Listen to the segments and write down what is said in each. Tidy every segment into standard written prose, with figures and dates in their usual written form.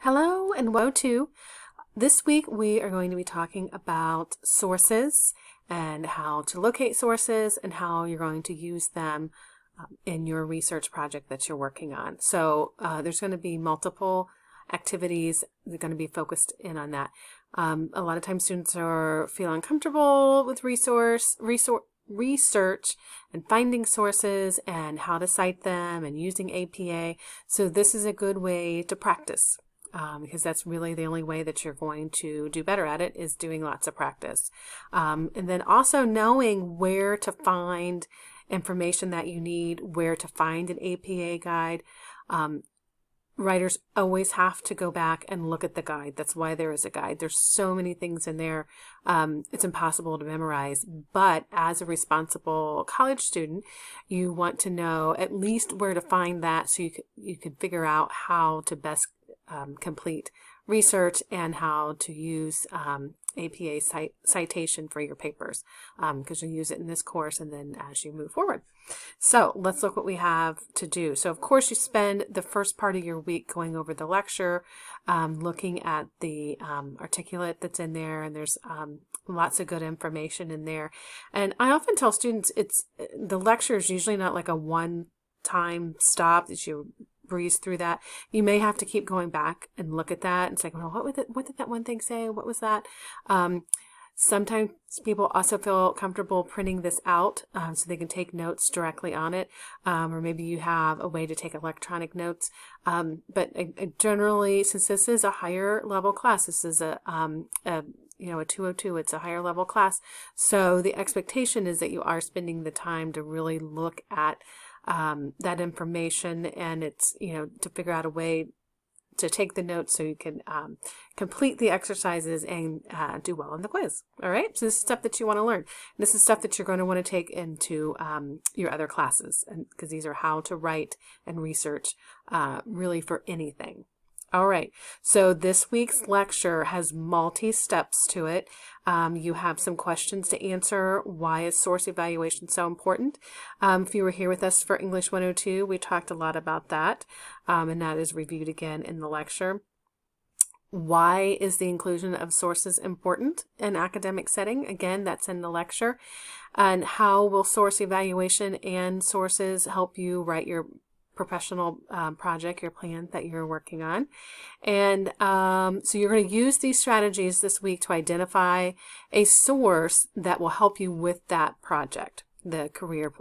Hello and welcome to this week we are going to be talking about sources and how to locate sources and how you're going to use them in your research project that you're working on. So there's going to be multiple activities that are going to be focused in on that. A lot of times students are feeling uncomfortable with research and finding sources and how to cite them and using APA. So this is a good way to practice. Because that's really the only way that you're going to do better at it is doing lots of practice. And then also knowing where to find information that you need, where to find an APA guide. Writers always have to go back and look at the guide. That's why there is a guide. There's so many things in there. It's impossible to memorize. But as a responsible college student, you want to know at least where to find that so you can figure out how to best complete research and how to use APA citation for your papers because you'll use it in this course and then as you move forward. So let's look what we have to do. So of course you spend the first part of your week going over the lecture, looking at the articulate that's in there, and there's lots of good information in there. And I often tell students the lecture is usually not like a one-time stop that you breeze through that. You may have to keep going back and look at that and say, well, what did that one thing say? What was that? Sometimes people also feel comfortable printing this out so they can take notes directly on it, or maybe you have a way to take electronic notes. But generally, since this is a higher level class, this is a 202, it's a higher level class. So the expectation is that you are spending the time to really look at that information, and it's, to figure out a way to take the notes so you can complete the exercises and do well on the quiz. All right. So this is stuff that you want to learn. This is stuff that you're going to want to take into your other classes, and because these are how to write and research really for anything. All right, so this week's lecture has multi-steps to it. You have some questions to answer. Why is source evaluation so important? If you were here with us for English 102, we talked a lot about that, and that is reviewed again in the lecture. Why is the inclusion of sources important in academic setting? Again, that's in the lecture. And how will source evaluation and sources help you write your professional project, your plan that you're working on. And so you're going to use these strategies this week to identify a source that will help you with that project, the career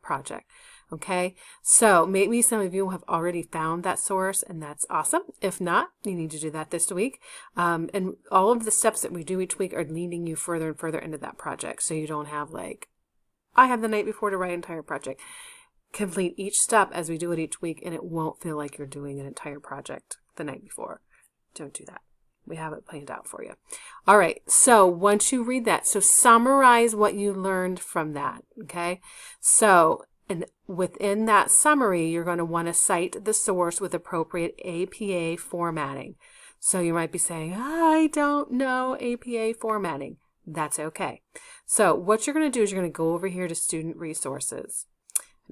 project. Okay, so maybe some of you have already found that source, and that's awesome. If not, you need to do that this week. And all of the steps that we do each week are leading you further and further into that project, so you don't have I have the night before to write an entire project. Complete each step as we do it each week, and it won't feel like you're doing an entire project the night before. Don't do that. We have it planned out for you. All right, so once you read that, so summarize what you learned from that, okay? So, and within that summary, you're going to want to cite the source with appropriate APA formatting. So you might be saying, I don't know APA formatting. That's okay. So what you're going to do is you're going to go over here to Student Resources.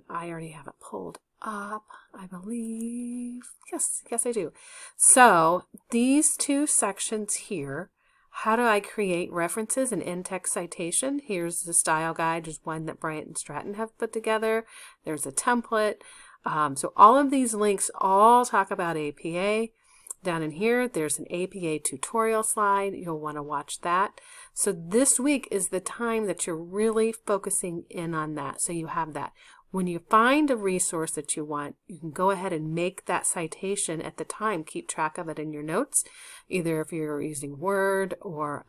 I already have it pulled up, I believe. Yes, I do. So these two sections here, how do I create references and in-text citation? Here's the style guide. There's one that Bryant and Stratton have put together. There's a template. So all of these links all talk about APA. Down in here, there's an APA tutorial slide. You'll want to watch that. So this week is the time that you're really focusing in on that. So you have that. When you find a resource that you want, you can go ahead and make that citation at the time. Keep track of it in your notes, either if you're using Word or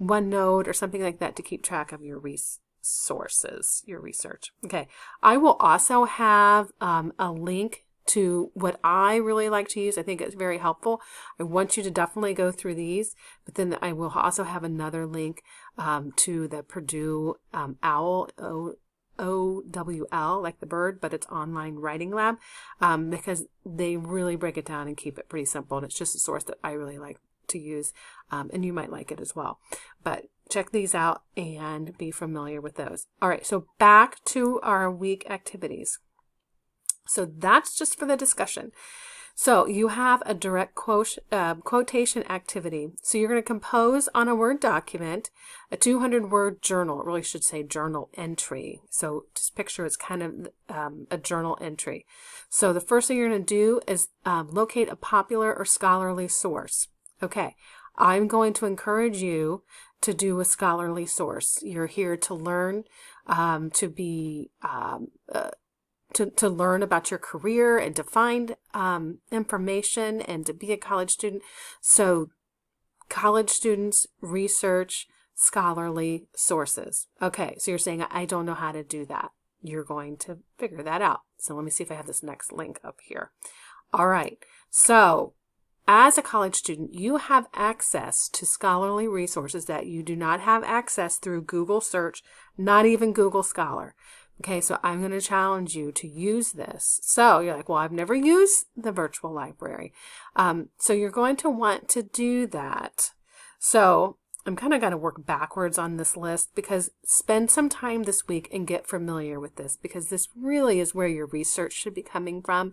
OneNote or something like that to keep track of your resources, your research. Okay, I will also have a link to what I really like to use. I think it's very helpful. I want you to definitely go through these, but then I will also have another link to the Purdue OWL, OWL, like the bird, but it's online writing lab, because they really break it down and keep it pretty simple. And it's just a source that I really like to use, and you might like it as well. But check these out and be familiar with those. All right, so back to our week activities. So that's just for the discussion. So you have a direct quotation activity. So you're going to compose on a Word document a 200-word journal. It really should say journal entry. So just picture it's kind of a journal entry. So the first thing you're going to do is locate a popular or scholarly source. Okay, I'm going to encourage you to do a scholarly source. You're here to learn, to be to learn about your career and to find information and to be a college student. So college students research scholarly sources. Okay, so you're saying, I don't know how to do that. You're going to figure that out. So let me see if I have this next link up here. All right, so as a college student, you have access to scholarly resources that you do not have access through Google search, not even Google Scholar. Okay, so I'm going to challenge you to use this. So you're like, well, I've never used the virtual library. So you're going to want to do that. So I'm kind of going to work backwards on this list, because spend some time this week and get familiar with this, because this really is where your research should be coming from,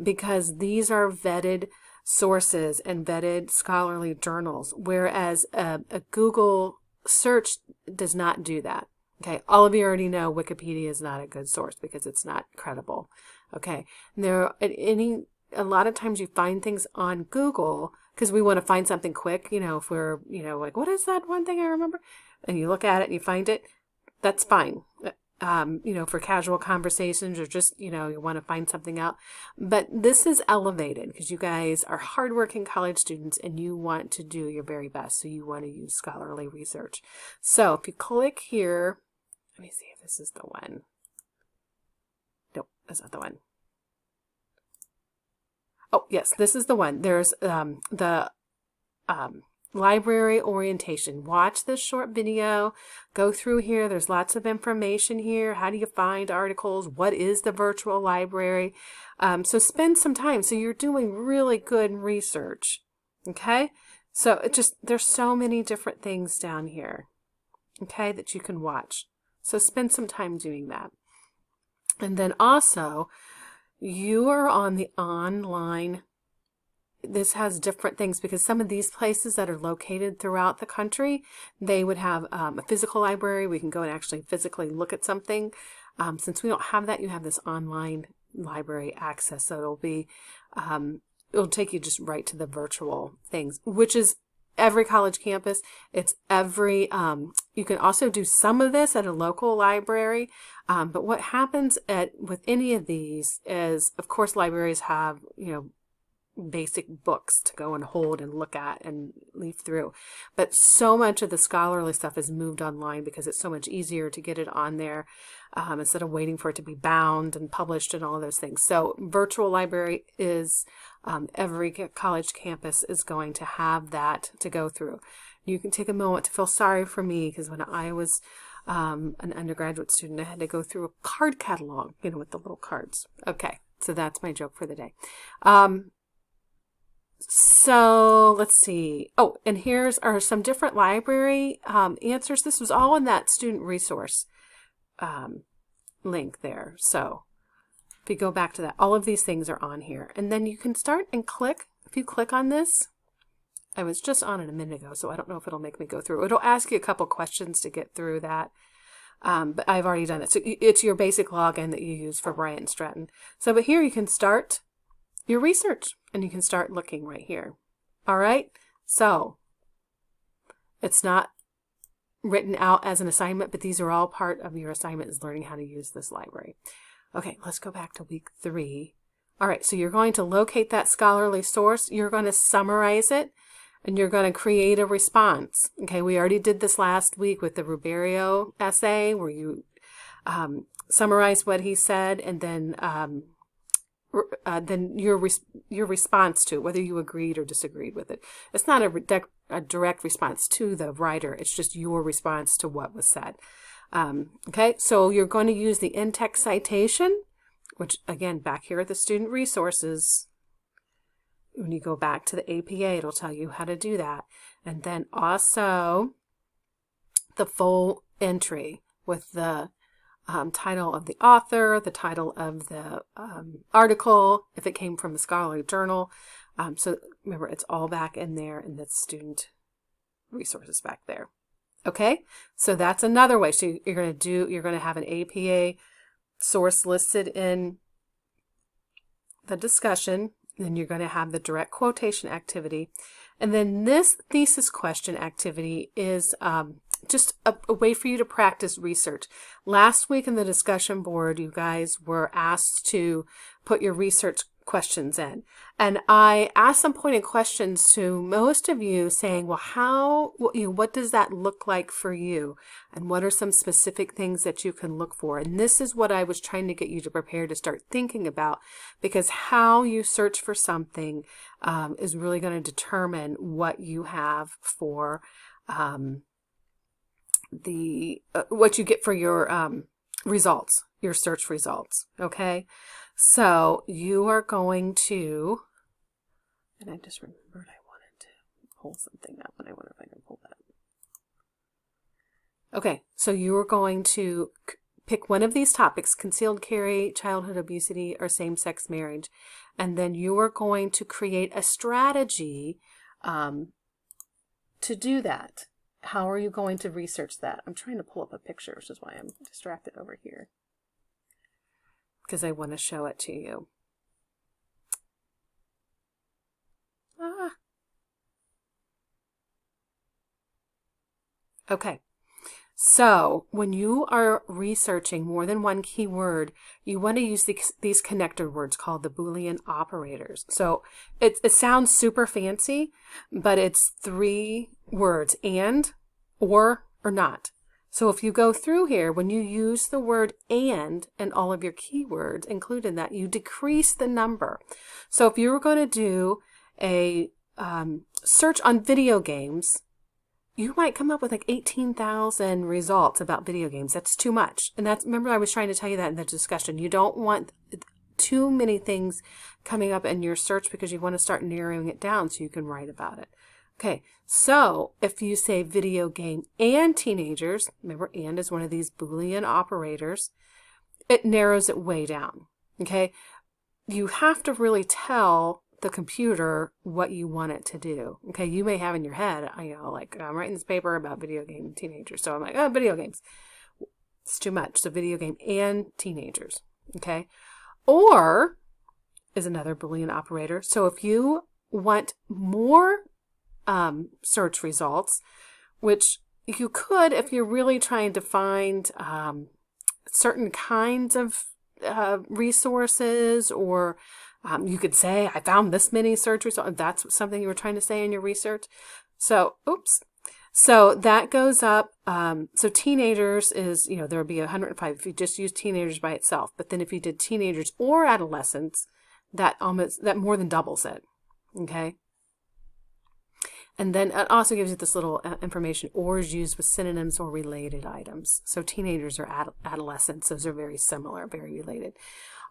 because these are vetted sources and vetted scholarly journals, whereas a Google search does not do that. Okay, all of you already know Wikipedia is not a good source because it's not credible. Okay, a lot of times you find things on Google because we want to find something quick. If we're, like, what is that one thing I remember? And you look at it and you find it, that's fine. For casual conversations or just, you want to find something out. But this is elevated because you guys are hardworking college students and you want to do your very best. So you want to use scholarly research. So if you click here, let me see if this is the one. Nope, that's not the one. Oh, yes, this is the one. There's the library orientation. Watch this short video. Go through here. There's lots of information here. How do you find articles? What is the virtual library? So spend some time. So you're doing really good research. Okay? So there's so many different things down here. Okay, that you can watch. So spend some time doing that. And then also, you are on the online. This has different things because some of these places that are located throughout the country, they would have a physical library. We can go and actually physically look at something. Since we don't have that, you have this online library access. So it'll take you just right to the virtual things, which is every college campus. It's you can also do some of this at a local library. But what happens with any of these is, of course, libraries have, basic books to go and hold and look at and leaf through. But so much of the scholarly stuff is moved online because it's so much easier to get it on there instead of waiting for it to be bound and published and all of those things. So virtual library is, every college campus is going to have that to go through. You can take a moment to feel sorry for me because when I was an undergraduate student, I had to go through a card catalog, with the little cards. Okay, so that's my joke for the day. So let's see. Oh, and here's are some different library answers. This was all in that student resource link there. So if you go back to that, all of these things are on here. And then you can start and click. If you click on this, I was just on it a minute ago, so I don't know if it'll make me go through. It'll ask you a couple questions to get through that. But I've already done it. So it's your basic login that you use for Bryant Stratton. So, but here you can start your research and you can start looking right here. All right. So it's not written out as an assignment, but these are all part of your assignment is learning how to use this library. Okay, let's go back to week 3. All right, so you're going to locate that scholarly source. You're going to summarize it, and you're going to create a response. Okay, we already did this last week with the Ruberio essay where you summarize what he said, and then your response to it, whether you agreed or disagreed with it. It's not a direct response to the writer. It's just your response to what was said. Okay, so you're going to use the in-text citation, which again, back here at the student resources, when you go back to the APA, it'll tell you how to do that. And then also the full entry with the title of the author, the title of the article, if it came from a scholarly journal. So remember, it's all back in there in the student resources back there. Okay, so that's another way. So you're going to have an APA source listed in the discussion. Then you're going to have the direct quotation activity. And then this thesis question activity is just a way for you to practice research. Last week in the discussion board, you guys were asked to put your research questions in. And I asked some pointed questions to most of you saying, well, what does that look like for you? And what are some specific things that you can look for? And this is what I was trying to get you to prepare to start thinking about, because how you search for something is really going to determine what you have for what you get for your results, your search results. Okay. So you are going to, and I just remembered I wanted to pull something up, and I wonder if I can pull that up. Okay, so you are going to pick one of these topics: concealed carry, childhood obesity, or same-sex marriage, and then you are going to create a strategy to do that. How are you going to research that? I'm trying to pull up a picture, which is why I'm distracted over here, because I want to show it to you. Okay, so when you are researching more than one keyword, you want to use these connector words called the Boolean operators. So it sounds super fancy, but it's 3 words: and, or not. So if you go through here, when you use the word and all of your keywords included in that, you decrease the number. So if you were going to do a search on video games, you might come up with like 18,000 results about video games. That's too much. And remember, I was trying to tell you that in the discussion. You don't want too many things coming up in your search, because you want to start narrowing it down so you can write about it. Okay, so if you say video game and teenagers, remember, and is one of these Boolean operators, it narrows it way down. Okay, you have to really tell the computer what you want it to do. Okay, you may have in your head, like, I'm writing this paper about video game teenagers, so I'm like, oh, video games. It's too much. So video game and teenagers. Okay, or is another Boolean operator. So if you want more search results, which you could if you're really trying to find certain kinds of resources, or you could say, I found this many search results. That's something you were trying to say in your research. So, so that goes up. So teenagers is, there would be 105 if you just use teenagers by itself. But then if you did teenagers or adolescents, that more than doubles it. Okay. And then it also gives you this little information: or is used with synonyms or related items. So teenagers or adolescents, those are very similar, very related.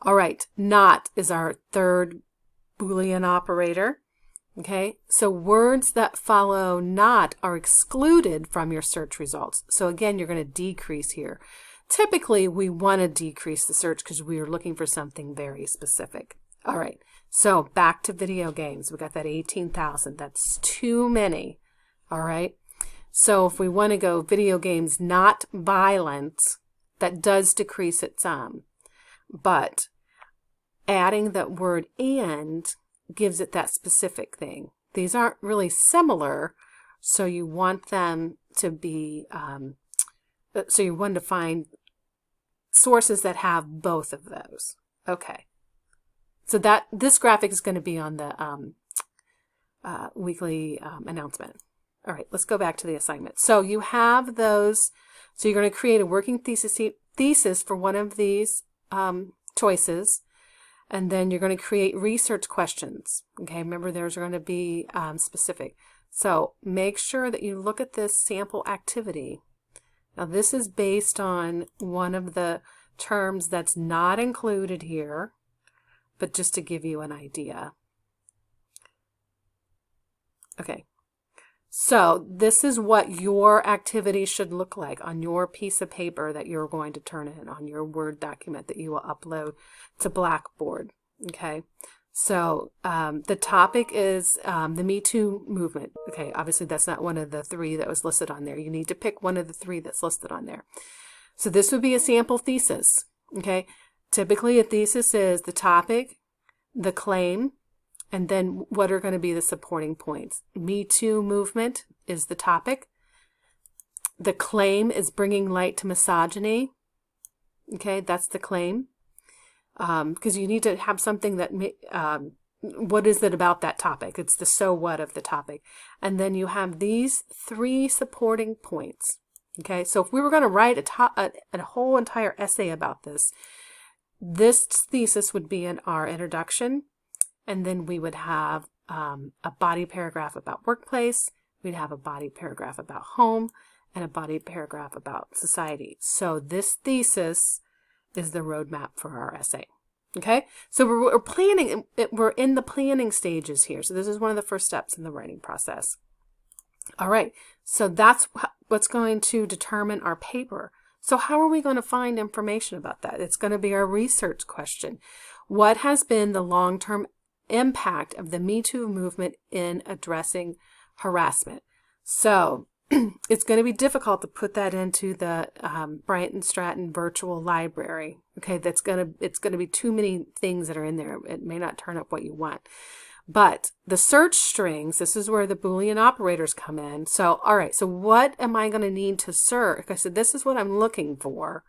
All right, not is our third Boolean operator. Okay, so words that follow not are excluded from your search results. So again, you're going to decrease here. Typically, we want to decrease the search because we are looking for something very specific. All right, so back to video games. We got that 18,000. That's too many. All right, so if we want to go video games not violent, that does decrease it some. But adding that word and gives it that specific thing. These aren't really similar, so you want them to be, so you want to find sources that have both of those. Okay. So this graphic is going to be on the weekly announcement. All right, let's go back to the assignment. So you have those. So you're going to create a working thesis for one of these choices, and then you're going to create research questions. Okay, remember, those are going to be specific. So make sure that you look at this sample activity. Now this is based on one of the terms that's not included here, but just to give you an idea. Okay, So this is what your activity should look like on your piece of paper that you're going to turn in on your Word document that you will upload to Blackboard. Okay. So the topic is the Me Too movement. Okay, obviously that's not one of the three that was listed on there. You need to pick one of the three that's listed on there. So this would be a sample thesis. Okay, typically a thesis is the topic, the claim, and then what are going to be the supporting points. Me Too movement is the topic. The claim is bringing light to misogyny. Okay, that's the claim. Because you need to have something that, what is it about that topic? It's the so what of the topic. And then you have these three supporting points. Okay, so if we were going to write a whole entire essay about this thesis would be in our introduction, and then we would have a body paragraph about workplace, we'd have a body paragraph about home, and a body paragraph about society. So this thesis is the roadmap for our essay. Okay, so we're planning, we're in the planning stages here. So this is one of the first steps in the writing process. All right, so that's what's going to determine our paper. So how are we going to find information about that? It's going to be our research question. What has been the long-term impact of the Me Too movement in addressing harassment? So it's going to be difficult to put that into the Bryant and Stratton virtual library. Okay, it's going to be too many things that are in there. It may not turn up what you want. But the search strings, this is where the Boolean operators come in. So, all right, so what am I going to need to search? Okay, so this is what I'm looking for.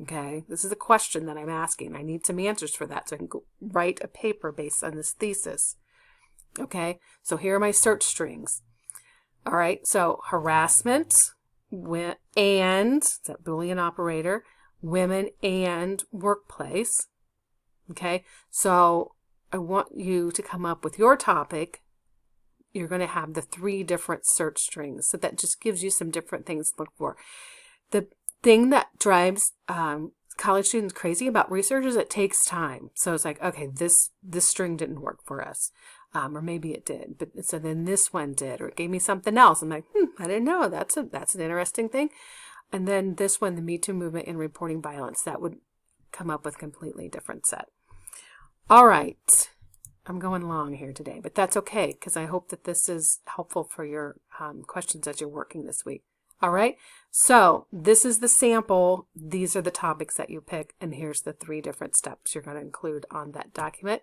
Okay, this is a question that I'm asking. I need some answers for that so I can write a paper based on this thesis. Okay, so here are my search strings. All right, so harassment and, that Boolean operator, women and workplace. Okay, so I want you to come up with your topic. You're going to have the three different search strings. So that just gives you some different things to look for. The thing that drives college students crazy about research is it takes time. So it's like, okay, this string didn't work for us. Or maybe it did, but so then this one did, or it gave me something else. I'm like, I didn't know. That's an interesting thing. And then this one, the Me Too movement and reporting violence, that would come up with a completely different set. All right, I'm going long here today, but that's okay because I hope that this is helpful for your questions as you're working this week. All right, so this is the sample. These are the topics that you pick, and here's the three different steps you're going to include on that document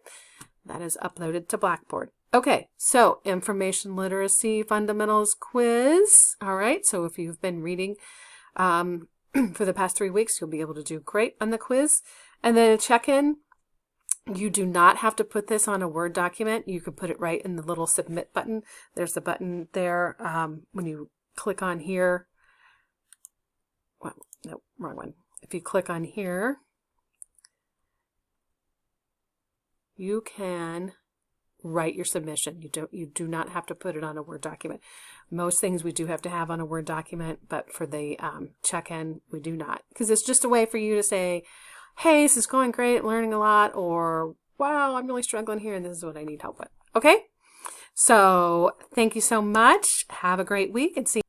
that is uploaded to Blackboard. Okay, so information literacy fundamentals quiz. All right, so if you've been reading for the past 3 weeks, you'll be able to do great on the quiz. And then a check-in. You do not have to put this on a Word document. You can put it right in the little submit button. There's a button there when you click on here. Well, no, wrong one. If you click on here, you can write your submission. You do not have to put it on a Word document. Most things we do have to have on a Word document, but for the check-in, we do not. Because it's just a way for you to say, hey, this is going great, I'm learning a lot, or wow, I'm really struggling here and this is what I need help with. Okay? So thank you so much. Have a great week and see you.